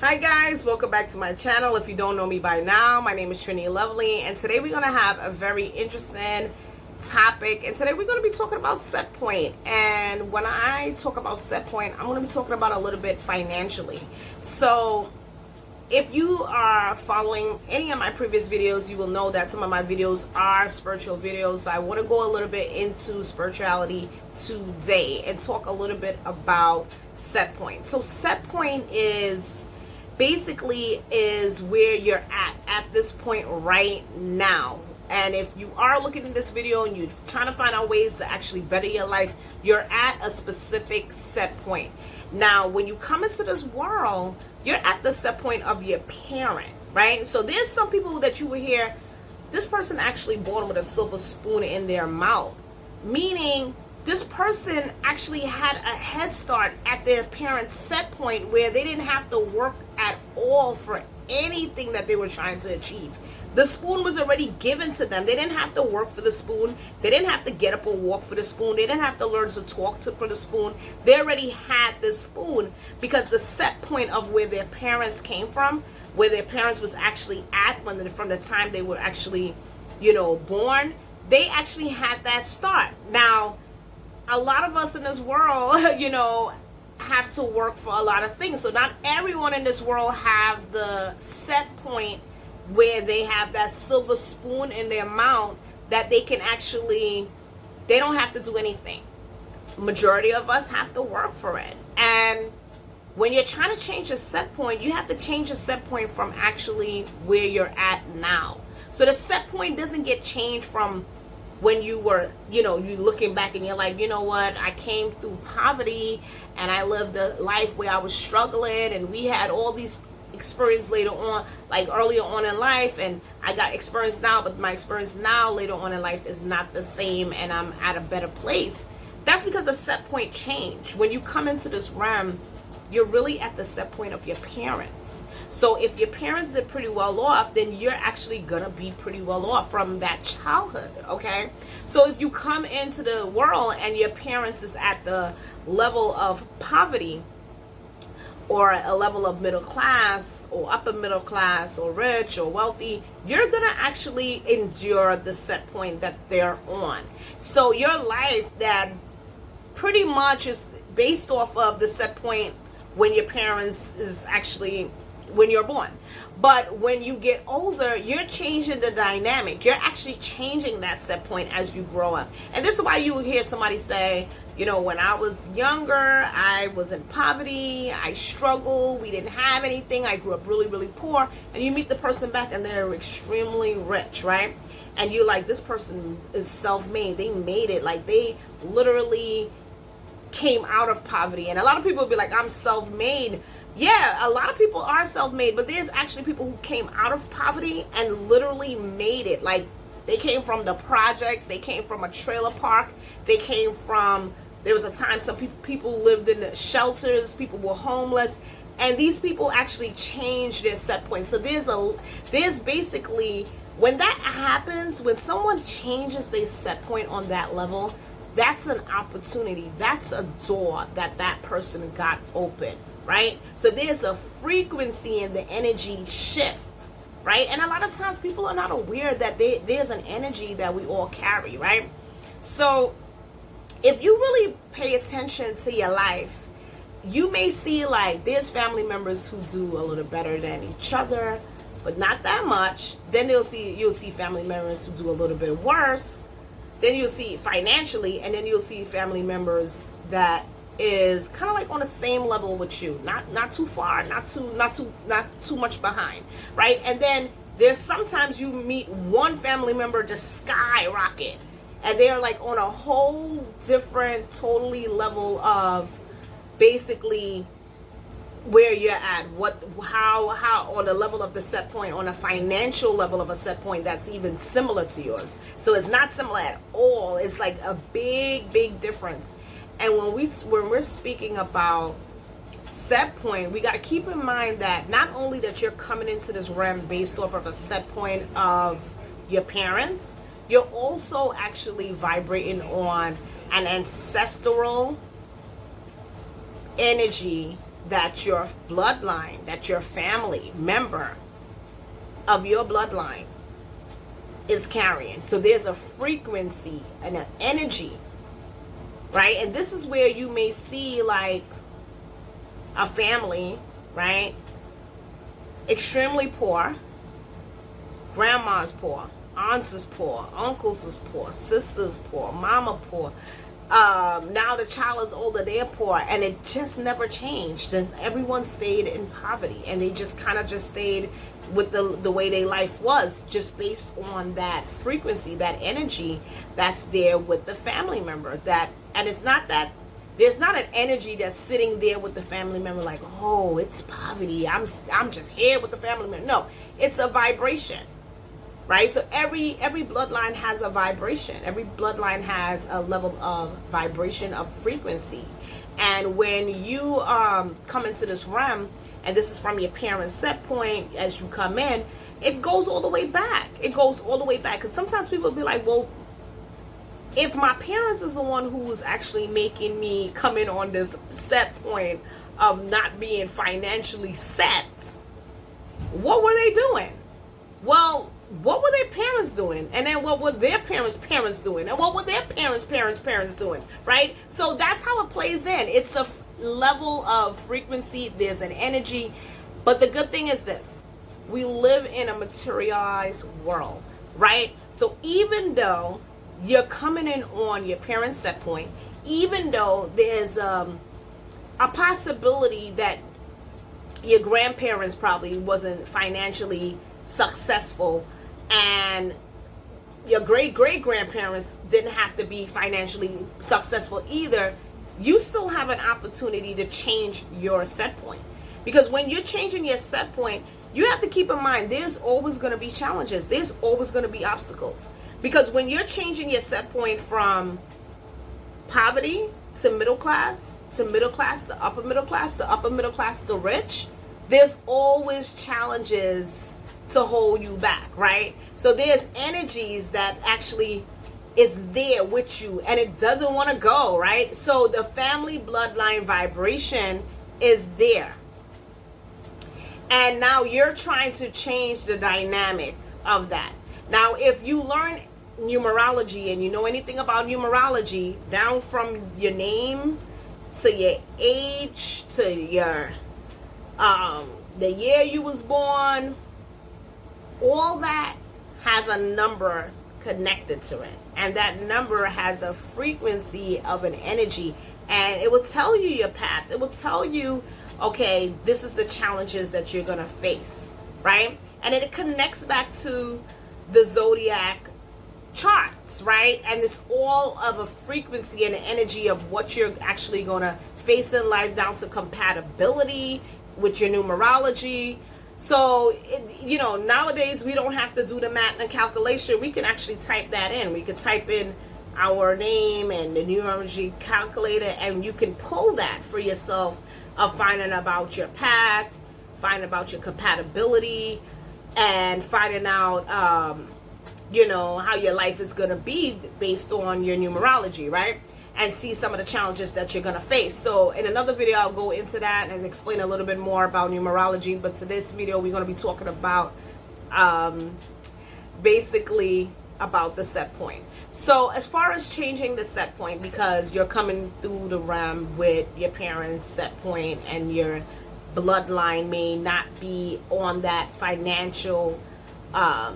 Hi guys, welcome back to my channel. If you don't know me by now, my name is Trini Lovely, and today we're going to have a very interesting topic. And today we're going to be talking about set point. And when I talk about set point, I'm going to be talking about a little bit financially. So if you are following any of my previous videos, you will know that some of my videos are spiritual videos. So I want to go a little bit into spirituality today and talk a little bit about set point. So set point is basically where you're at this point right now. And if you are looking at this video and you're trying to find out ways to actually better your life, you're at a specific set point. Now, when you come into this world, you're at the set point of your parent, right? So there's some people that you will hear, this person actually born with a silver spoon in their mouth, meaning this person actually had a head start at their parents' set point where they didn't have to work at all for anything that they were trying to achieve. The spoon was already given to them. They didn't have to work for the spoon. They didn't have to get up and walk for the spoon. They didn't have to learn to talk for the spoon. They already had the spoon because the set point of where their parents came from, where their parents was actually at from the time they were actually, born, they actually had that start. Now, a lot of us in this world, have to work for a lot of things. So not everyone in this world have the set point where they have that silver spoon in their mouth that they can actually, they don't have to do anything. Majority of us have to work for it. And when you're trying to change a set point, you have to change a set point from actually where you're at now. So the set point doesn't get changed from when you were, you looking back and you're like, you know what, I came through poverty and I lived a life where I was struggling and we had all these experience later on, like earlier on in life, and I got experience now, but my experience now later on in life is not the same and I'm at a better place. That's because the set point changed. When you come into this realm, you're really at the set point of your parents. So if your parents did pretty well off, then you're actually gonna be pretty well off from that childhood, okay? So if you come into the world and your parents is at the level of poverty or a level of middle class or upper middle class or rich or wealthy, you're gonna actually endure the set point that they're on. So your life that pretty much is based off of the set point when your parents is actually when you're born. But when you get older, you're changing the dynamic. You're actually changing that set point as you grow up. And this is why you would hear somebody say, when I was younger, I was in poverty, I struggled, we didn't have anything, I grew up really, really poor. And you meet the person back and they're extremely rich, right? And you're like, this person is self-made. They made it. Like, they literally came out of poverty. And a lot of people will be like, I'm self-made. Yeah, a lot of people are self-made, but there's actually people who came out of poverty and literally made it. Like, they came from the projects, they came from a trailer park, they came from, there was a time some people lived in the shelters, people were homeless, and these people actually changed their set point. So there's basically, when that happens, when someone changes their set point on that level, that's an opportunity, that's a door that person got open. Right? So there's a frequency in the energy shift, right? And a lot of times people are not aware that there's an energy that we all carry, right? So if you really pay attention to your life, you may see like there's family members who do a little better than each other, but not that much. Then you'll see family members who do a little bit worse. Then you'll see financially, and then you'll see family members that is kind of like on the same level with you, not too far, not too much behind, right? And then there's sometimes you meet one family member just skyrocket and they're like on a whole different totally level of basically where you're at, how on the level of the set point, on a financial level of a set point that's even similar to yours. So it's not similar at all. It's like a big difference. And when we're speaking about set point, we got to keep in mind that not only that you're coming into this realm based off of a set point of your parents, you're also actually vibrating on an ancestral energy that your bloodline, that your family member of your bloodline is carrying. So there's a frequency and an energy, right? And this is where you may see like a family, right? Extremely poor. Grandma's poor. Aunts is poor. Uncles is poor. Sisters poor. Mama poor. Now the child is older, they're poor, and it just never changed. And everyone stayed in poverty, and they just kind of just stayed with the way their life was, just based on that frequency, that energy that's there with the family member. And it's not that there's not an energy that's sitting there with the family member like, oh, it's poverty, I'm just here with the family member. No, it's a vibration. Right? So every bloodline has a vibration. Every bloodline has a level of vibration, of frequency. And when you come into this realm, and this is from your parents' set point as you come in, it goes all the way back. It goes all the way back. Because sometimes people will be like, well, if my parents is the one who's actually making me come in on this set point of not being financially set, what were they doing? Well, what were their parents doing? And then what were their parents doing? And what were their parents doing? Right? So that's how it plays in. It's a level of frequency. There's an energy. But the good thing is this. We live in a materialized world. Right? So even though you're coming in on your parents' set point, even though there's a possibility that your grandparents probably wasn't financially successful, and your great-great-grandparents didn't have to be financially successful either, you still have an opportunity to change your set point. Because when you're changing your set point, you have to keep in mind there's always going to be challenges. There's always going to be obstacles. Because when you're changing your set point from poverty to middle class, to middle class, to upper middle class, to upper middle class, to rich, there's always challenges to hold you back, right? So there's energies that actually is there with you, and it doesn't want to go, right? So the family bloodline vibration is there. And now you're trying to change the dynamic of that. Now, if you learn numerology and you know anything about numerology, down from your name to your age to your the year you was born, all that has a number connected to it, and that number has a frequency of an energy, and it will tell you your path. It will tell you, okay, this is the challenges that you're gonna face, right? And it connects back to the zodiac charts, right? And it's all of a frequency and an energy of what you're actually gonna face in life, down to compatibility with your numerology. So, nowadays we don't have to do the math and calculation. We can actually type that in. We can type in our name and the numerology calculator, and you can pull that for yourself of finding about your path, finding about your compatibility, and finding out, how your life is going to be based on your numerology, right? And see some of the challenges that you're going to face. So in another video, I'll go into that and explain a little bit more about numerology. But to this video, we're going to be talking about basically about the set point. So as far as changing the set point, because you're coming through the realm with your parents' set point, and your bloodline may not be on that financial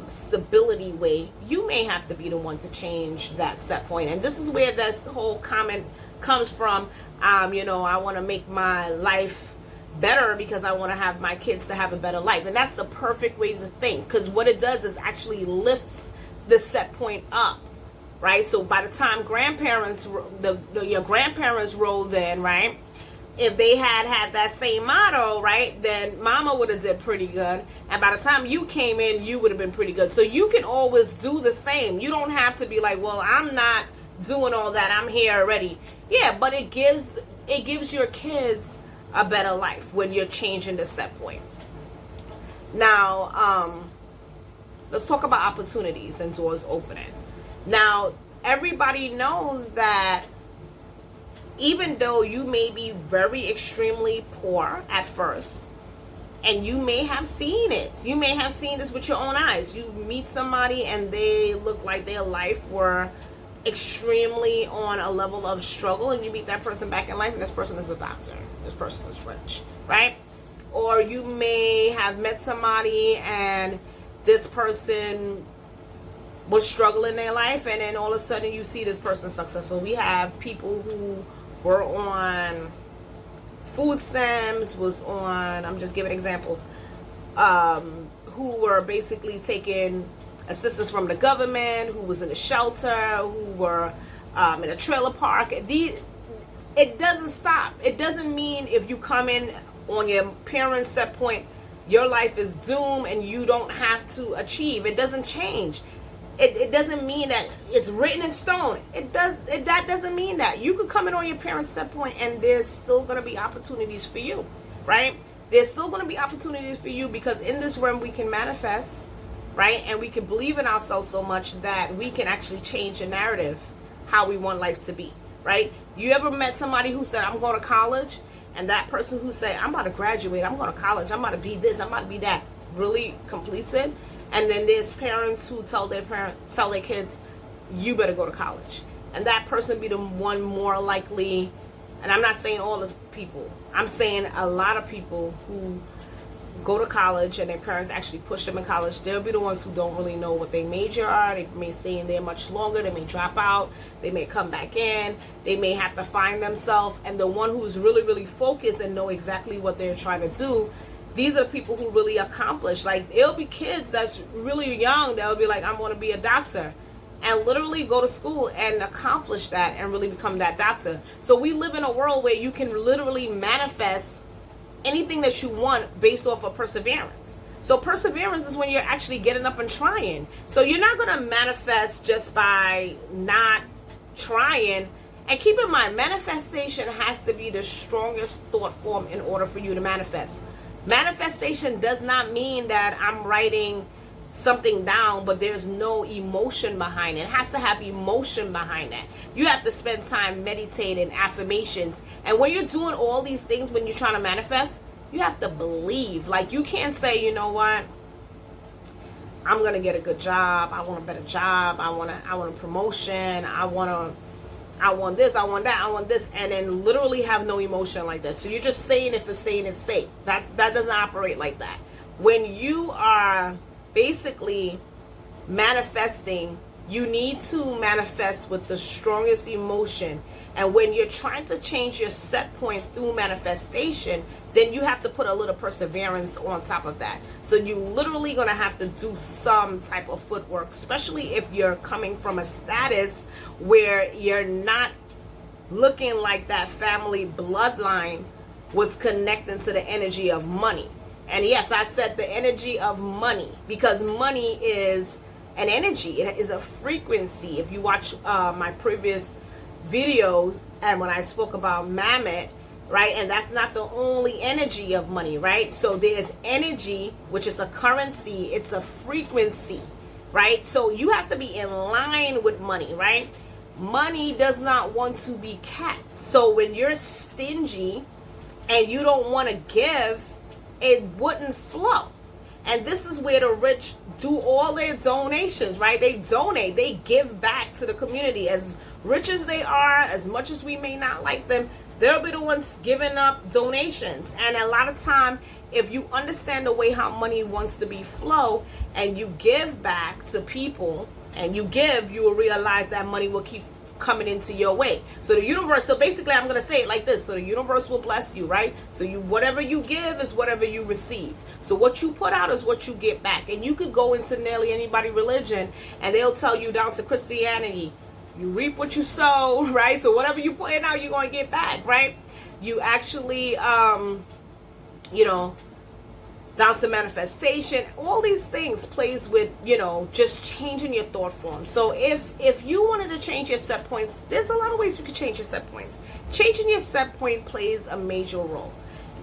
stability way, you may have to be the one to change that set point. And this is where this whole comment comes from. I want to make my life better because I want to have my kids to have a better life. And that's the perfect way to think, because what it does is actually lifts the set point up, right? So by the time your grandparents rolled in, right, if they had that same motto, right, then mama would have did pretty good. And by the time you came in, you would have been pretty good. So you can always do the same. You don't have to be like, well, I'm not doing all that, I'm here already. Yeah, but it gives your kids a better life when you're changing the set point. Now, let's talk about opportunities and doors opening. Now, everybody knows that even though you may be very extremely poor at first, and you may have seen it. You may have seen this with your own eyes. You meet somebody and they look like their life were extremely on a level of struggle, and you meet that person back in life and this person is a doctor. This person is rich, right? Or you may have met somebody and this person was struggling in their life, and then all of a sudden you see this person successful. We have people who were on food stamps, was on, I'm just giving examples, who were basically taking assistance from the government, who was in a shelter, who were in a trailer park. It doesn't stop. It doesn't mean if you come in on your parents' set point, your life is doomed and you don't have to achieve. It doesn't change. It doesn't mean that it's written in stone. That doesn't mean that. You could come in on your parents' set point and there's still going to be opportunities for you, right? There's still going to be opportunities for you, because in this realm we can manifest, right? And we can believe in ourselves so much that we can actually change the narrative, how we want life to be, right? You ever met somebody who said, I'm going to college, and that person who said, I'm about to graduate, I'm going to college, I'm about to be this, I'm about to be that, really completes it? And then there's parents who tell their kids, you better go to college. And that person be the one more likely, and I'm not saying all the people, I'm saying a lot of people who go to college and their parents actually push them in college, they'll be the ones who don't really know what their major are. They may stay in there much longer, they may drop out, they may come back in, they may have to find themselves. And the one who's really, really focused and know exactly what they're trying to do, these are people who really accomplish. Like, it'll be kids that's really young that'll be like, I want to be a doctor, and literally go to school and accomplish that and really become that doctor. So we live in a world where you can literally manifest anything that you want based off of perseverance. So perseverance is when you're actually getting up and trying. So you're not going to manifest just by not trying. And keep in mind, manifestation has to be the strongest thought form in order for you to manifest. Manifestation does not mean that I'm writing something down, but there's no emotion behind it. It has to have emotion behind that. You have to spend time meditating, affirmations. And when you're doing all these things, when you're trying to manifest, you have to believe. Like, you can't say, you know what, I'm going to get a good job. I want a better job. I want a promotion. I want this, I want that, I want this, and then literally have no emotion like that. So you're just saying it for saying it's sake. That doesn't operate like that. When you are basically manifesting, you need to manifest with the strongest emotion. And when you're trying to change your set point through manifestation, then you have to put a little perseverance on top of that. So you literally gonna have to do some type of footwork, especially if you're coming from a status where you're not looking like that family bloodline was connecting to the energy of money. And yes, I said the energy of money, because money is an energy. It is a frequency. If you watch my previous videos, and when I spoke about Mammoth, right, and that's not the only energy of money, right? So there's energy, which is a currency, it's a frequency, right? So you have to be in line with money, right? Money does not want to be kept. So when you're stingy and you don't want to give, it wouldn't flow. And this is where the rich do all their donations, right? They donate, they give back to the community. As rich as they are, as much as we may not like them, they'll be the ones giving up donations. And a lot of time, if you understand the way how money wants to be flow, and you give back to people, and you give, you will realize that money will keep coming into your way. So the universe, so basically I'm going to say it like this. So the universe will bless you, right? So you, whatever you give is whatever you receive. So what you put out is what you get back. And you could go into nearly anybody's religion and they'll tell you, down to Christianity, you reap what you sow, right? So whatever you put out, you're going to get back, right? You actually, you know, down to manifestation, all these things plays with, you know, just changing your thought form. So if you wanted to change your set points, there's a lot of ways you can change your set points. Changing your set point plays a major role.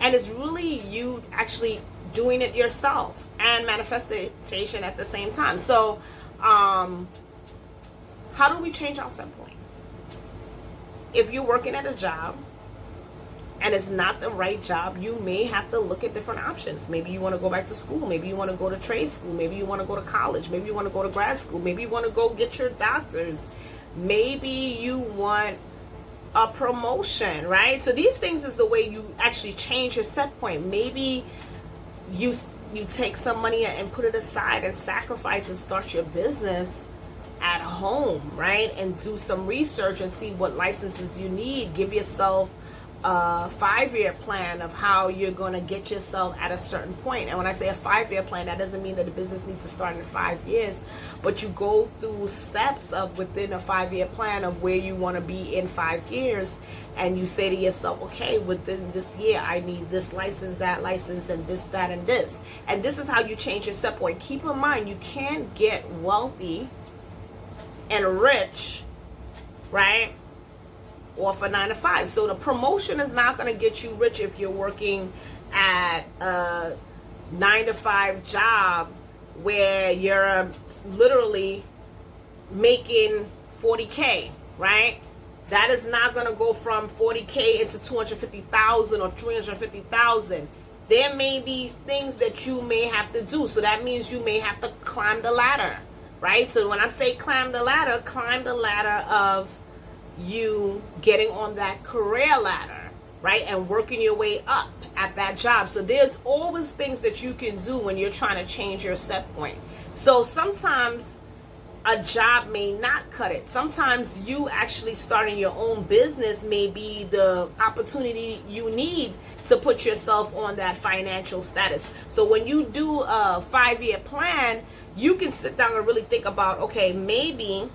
And it's really you actually doing it yourself and manifestation at the same time. So, how do we change our set point? if you're working at a job and it's not the right job, you may have to look at different options. Maybe you want to go back to school. Maybe you want to go to trade school. Maybe you want to go to college. Maybe you want to go to grad school. Maybe you want to go get your doctors. Maybe you want a promotion, right? So these things is the way you actually change your set point. Maybe you take some money and put it aside and sacrifice and start your business at home, right? And do some research and see what licenses you need. Give yourself a 5-year plan of how you're going to get yourself at a certain point. And when I say a 5-year plan, that doesn't mean that the business needs to start in 5 years, but you go through steps of within a 5-year plan of where you want to be in 5 years. And you say to yourself, okay, within this year, I need this license, that license, and this, that, and this. And this is how you change your set point. Keep in mind, you can't get wealthy and rich, right, off a 9 to 5. So the promotion is not going to get you rich if you're working at a 9 to 5 job where you're literally making 40K, right? That is not going to go from 40K into 250,000 or 350,000. There may be things that you may have to do. So that means you may have to climb the ladder, right? So when I say climb the ladder of you getting on that career ladder, right? And working your way up at that job. So there's always things that you can do when you're trying to change your set point. So sometimes a job may not cut it. Sometimes you actually starting your own business may be the opportunity you need to put yourself on that financial status. So when you do a 5-year plan, you can sit down and really think about, okay, maybe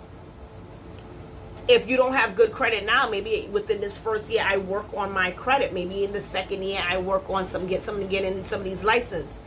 if you don't have good credit now, maybe within this first year I work on my credit. Maybe in the second year I work on get in some of these licenses.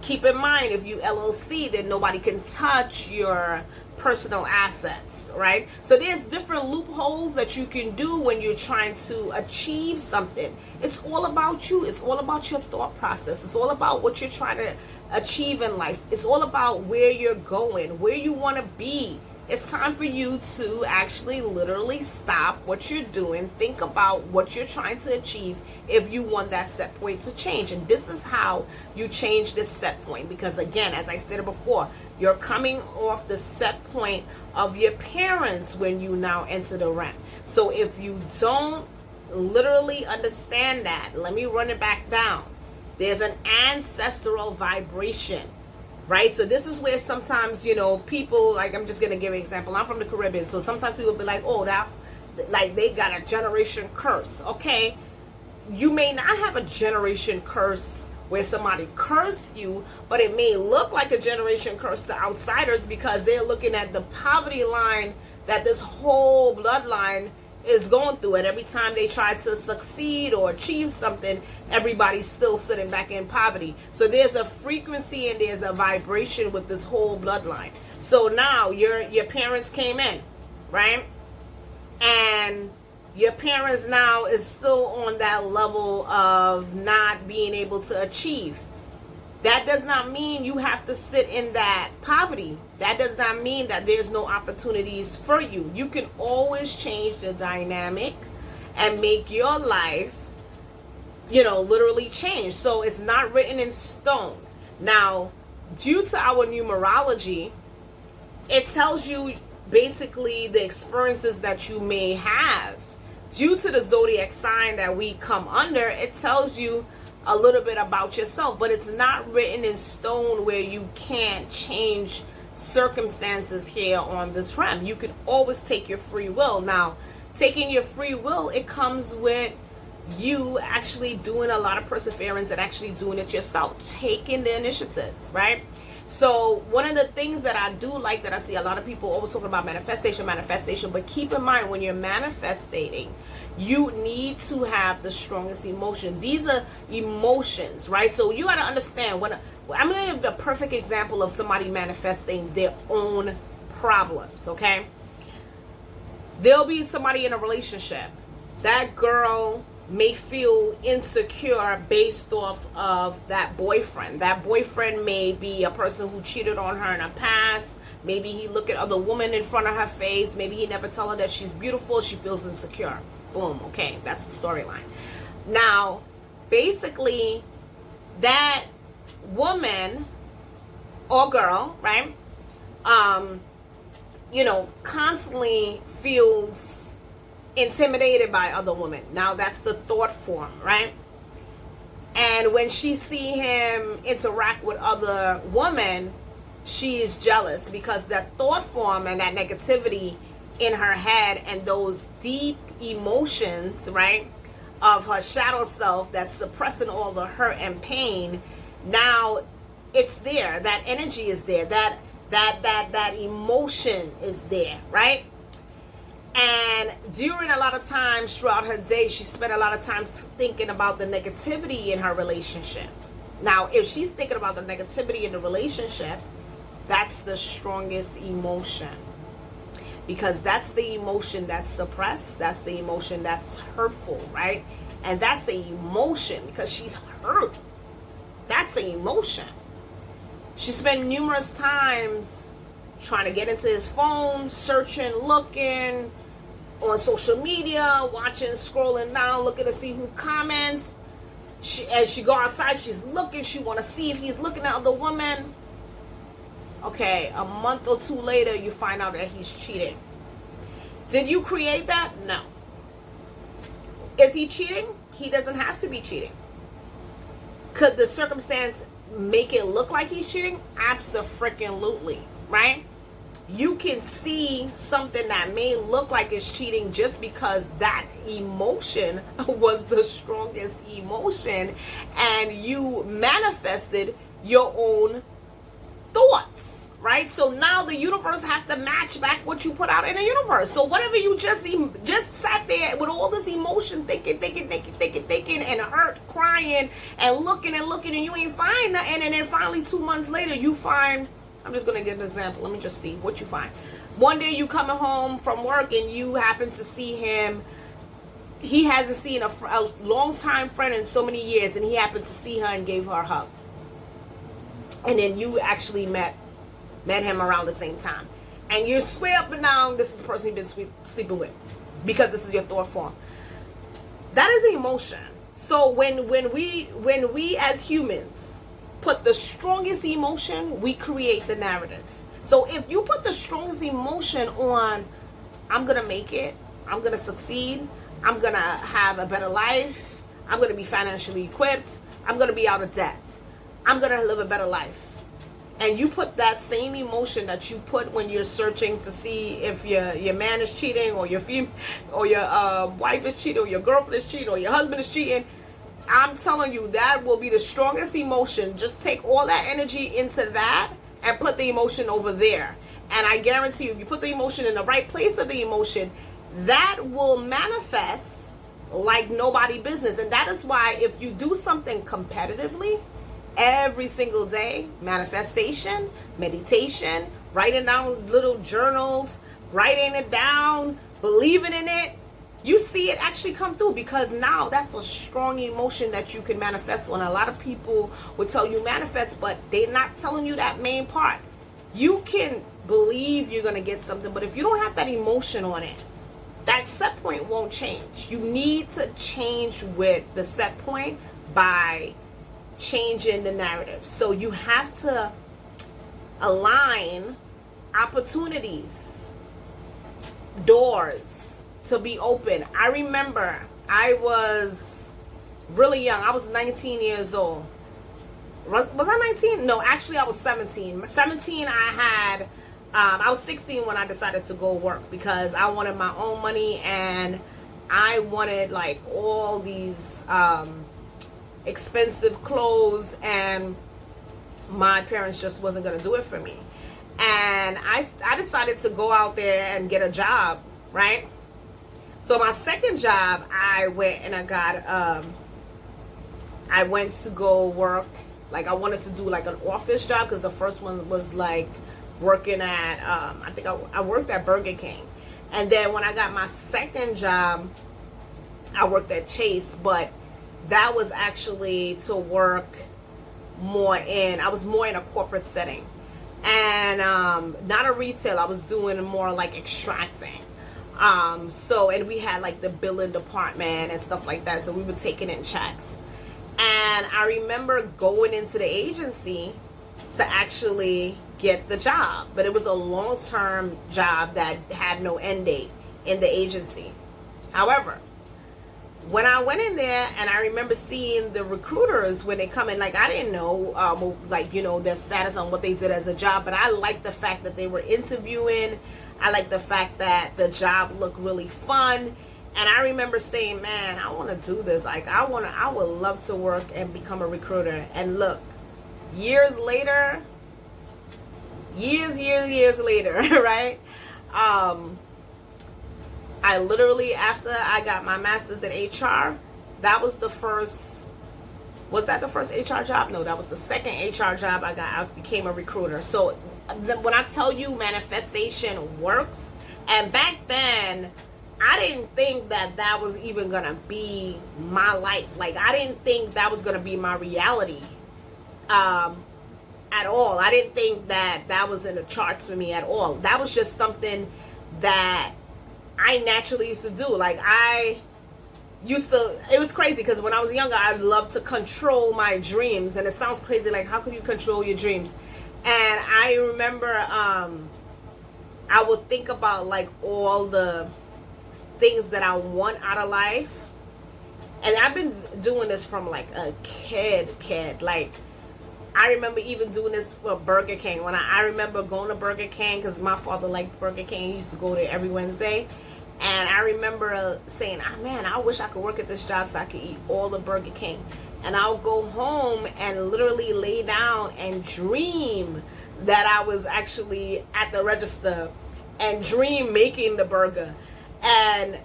Keep in mind, if you LLC, then nobody can touch your personal assets, right? So there's different loopholes that you can do when you're trying to achieve something. It's all about you. It's all about your thought process. It's all about what you're trying to achieve in life. It's all about where you're going, where you want to be. It's time for you to actually literally stop what you're doing. Think about what you're trying to achieve if you want that set point to change. And this is how you change this set point. Because again, as I stated before, you're coming off the set point of your parents when you now enter the realm. So if you don't literally understand that, let me run it back down. There's an ancestral vibration. Right? So this is where sometimes, people, like, I'm just going to give an example. I'm from the Caribbean. So sometimes people be like, oh, that, like, they got a generation curse. Okay. You may not have a generation curse where somebody cursed you, but it may look like a generation curse to outsiders because they're looking at the poverty line that this whole bloodline is going through. And every time they try to succeed or achieve something, everybody's still sitting back in poverty. So there's a frequency and there's a vibration with this whole bloodline. So now your parents came in, right? And your parents now is still on that level of not being able to achieve. That does not mean you have to sit in that poverty. That does not mean that there's no opportunities for you. You can always change the dynamic and make your life, literally change. So it's not written in stone. Now, due to our numerology, it tells you basically the experiences that you may have. Due to the zodiac sign that we come under, it tells you a little bit about yourself, but it's not written in stone where you can't change circumstances here on this realm. You can always take your free will. Now, taking your free will, it comes with you actually doing a lot of perseverance and actually doing it yourself, taking the initiatives, right? So one of the things that I do like, that I see a lot of people always talking about manifestation, but keep in mind, when you're manifesting, you need to have the strongest emotion. These are emotions, right? So you got to understand, I'm going to give a perfect example of somebody manifesting their own problems, okay? There'll be somebody in a relationship. That girl may feel insecure based off of that boyfriend. That boyfriend may be a person who cheated on her in the past. Maybe he look at other women in front of her face. Maybe he never tell her that she's beautiful. She feels insecure. Boom. Okay, that's the storyline. Now, basically, that woman or girl, right? Constantly feels intimidated by other women. Now that's the thought form, right? And when she see him interact with other women, she is jealous because that thought form and that negativity in her head and those deep emotions, right, of her shadow self that's suppressing all the hurt and pain, now it's there. That energy is there. That emotion is there, right? And during a lot of times throughout her day, she spent a lot of time thinking about the negativity in her relationship. Now, if she's thinking about the negativity in the relationship, that's the strongest emotion. Because that's the emotion that's suppressed. That's the emotion that's hurtful, right? And that's the emotion because she's hurt. That's an emotion. She spent numerous times trying to get into his phone, searching, looking on social media, watching, scrolling down, looking to see who comments. As she go outside, she's looking. She want to see if he's looking at other women. Okay, a month or two later, you find out that he's cheating. Did you create that? No. Is he cheating? He doesn't have to be cheating. Could the circumstance make it look like he's cheating? Abso-freaking-lutely, right? You can see something that may look like it's cheating just because that emotion was the strongest emotion and you manifested your own thoughts, right? So now the universe has to match back what you put out in the universe. So whatever you just sat there with all this emotion, thinking, and hurt, crying, and looking, and you ain't find nothing, and then finally 2 months later you find, I'm just going to give an example. Let me just see what you find. One day you coming home from work and you happen to see him. He hasn't seen a long-time friend in so many years, and he happened to see her and gave her a hug. And then you actually met him around the same time. And you swear up and down this is the person you've been sleeping with because this is your thought form. That is emotion. So when we as humans put the strongest emotion, we create the narrative. So if you put the strongest emotion on, I'm going to make it, I'm going to succeed, I'm going to have a better life, I'm going to be financially equipped, I'm going to be out of debt, I'm going to live a better life. And you put that same emotion that you put when you're searching to see if your man is cheating or your wife is cheating or your girlfriend is cheating or your husband is cheating, I'm telling you, that will be the strongest emotion. Just take all that energy into that and put the emotion over there. And I guarantee you, if you put the emotion in the right place of the emotion, that will manifest like nobody business. And that is why if you do something competitively every single day, manifestation, meditation, writing down little journals, writing it down, believing in it, you see it actually come through, because now that's a strong emotion that you can manifest on. A lot of people would tell you manifest, but they're not telling you that main part. You can believe you're going to get something, but if you don't have that emotion on it, that set point won't change. You need to change with the set point by changing the narrative. So you have to align opportunities, doors to be open. I remember I was really young. I was 19 years old. Was I 19? No, actually I was 17. 17 I was 16 when I decided to go work because I wanted my own money and I wanted like all these expensive clothes, and my parents just wasn't going to do it for me. And I decided to go out there and get a job, right? So my second job, I went and I went to go work. Like I wanted to do like an office job because the first one was like working at, I think I worked at Burger King. And then when I got my second job, I worked at Chase, but that was actually to work I was more in a corporate setting. And not a retail, I was doing more like extracting. So, and we had like the billing department and stuff like that. So we were taking in checks. And I remember going into the agency to actually get the job. But it was a long-term job that had no end date in the agency. However, when I went in there, and I remember seeing the recruiters when they come in, like I didn't know, like, you know, their status on what they did as a job, but I liked the fact that they were interviewing. I liked the fact that the job looked really fun. And I remember saying, man, I want to do this. Like, I would love to work and become a recruiter. And look, years later, years later, right? I literally, after I got my master's in HR, that was the first, was that the first HR job? No, that was the second HR job I got. I became a recruiter. So when I tell you manifestation works, and back then, I didn't think that that was even going to be my life. Like, I didn't think that was going to be my reality at all. I didn't think that that was in the charts for me at all. That was just something that I naturally used to do. Like, I used to, it was crazy because when I was younger, I loved to control my dreams. And it sounds crazy, like, how can you control your dreams? And I remember I would think about, like, all the things that I want out of life. And I've been doing this from like a kid. Like, I remember even doing this for Burger King. When I remember going to Burger King because my father liked Burger King. He used to go there every Wednesday. And I remember saying, oh, man, I wish I could work at this job so I could eat all the Burger King. And I'll go home and literally lay down and dream that I was actually at the register and dream making the burger. And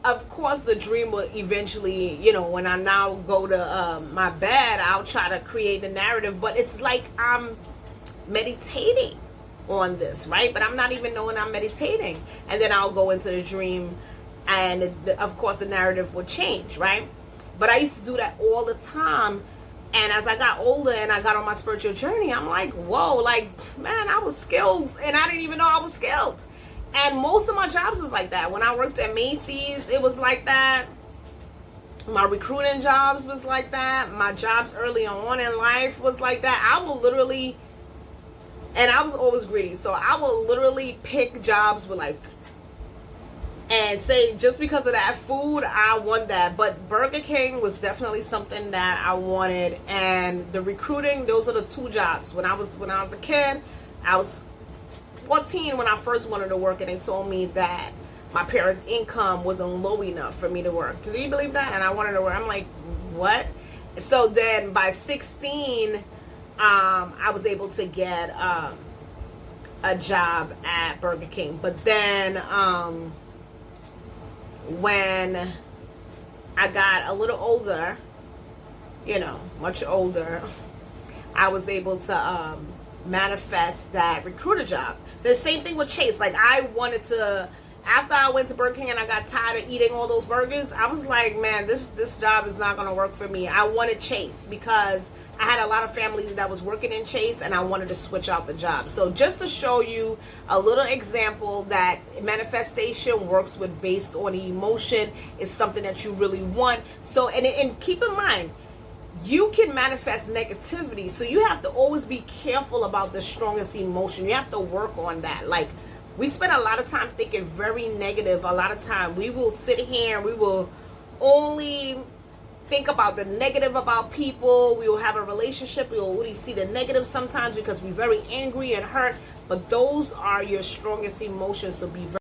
of course the dream will eventually, you know, when I now go to my bed, I'll try to create a narrative, but it's like I'm meditating on this, right? But I'm not even knowing I'm meditating. And then I'll go into the dream, and of course the narrative will change, right? But I used to do that all the time. And as I got older and I got on my spiritual journey, I'm like, whoa, like, man, I was skilled and I didn't even know I was skilled. And most of my jobs was like that. When I worked at Macy's, it was like that. My recruiting jobs was like that. My jobs early on in life was like that. I will literally, and I was always greedy, so I will literally pick jobs with like, and say just because of that food, I want that. But Burger King was definitely something that I wanted. And the recruiting, those are the two jobs. When I was a kid, I was 14 when I first wanted to work, and they told me that my parents' income wasn't low enough for me to work. Do you believe that? And I wanted to work. I'm like, what? So then by 16, I was able to get a job at Burger King. But then when I got a little older, you know, much older, I was able to manifest that recruiter job. The same thing with Chase. Like, I wanted to, after I went to Burger King and I got tired of eating all those burgers, I was like, man, this job is not going to work for me. I wanted Chase because I had a lot of family that was working in Chase, and I wanted to switch out the job. So just to show you a little example that manifestation works with based on emotion is something that you really want. So, and keep in mind, you can manifest negativity, so you have to always be careful about the strongest emotion. You have to work on that. Like, we spend a lot of time thinking very negative. A lot of time we will sit here and we will only think about the negative about people. We will have a relationship, we will only see the negative sometimes because we're very angry and hurt. But those are your strongest emotions, so be very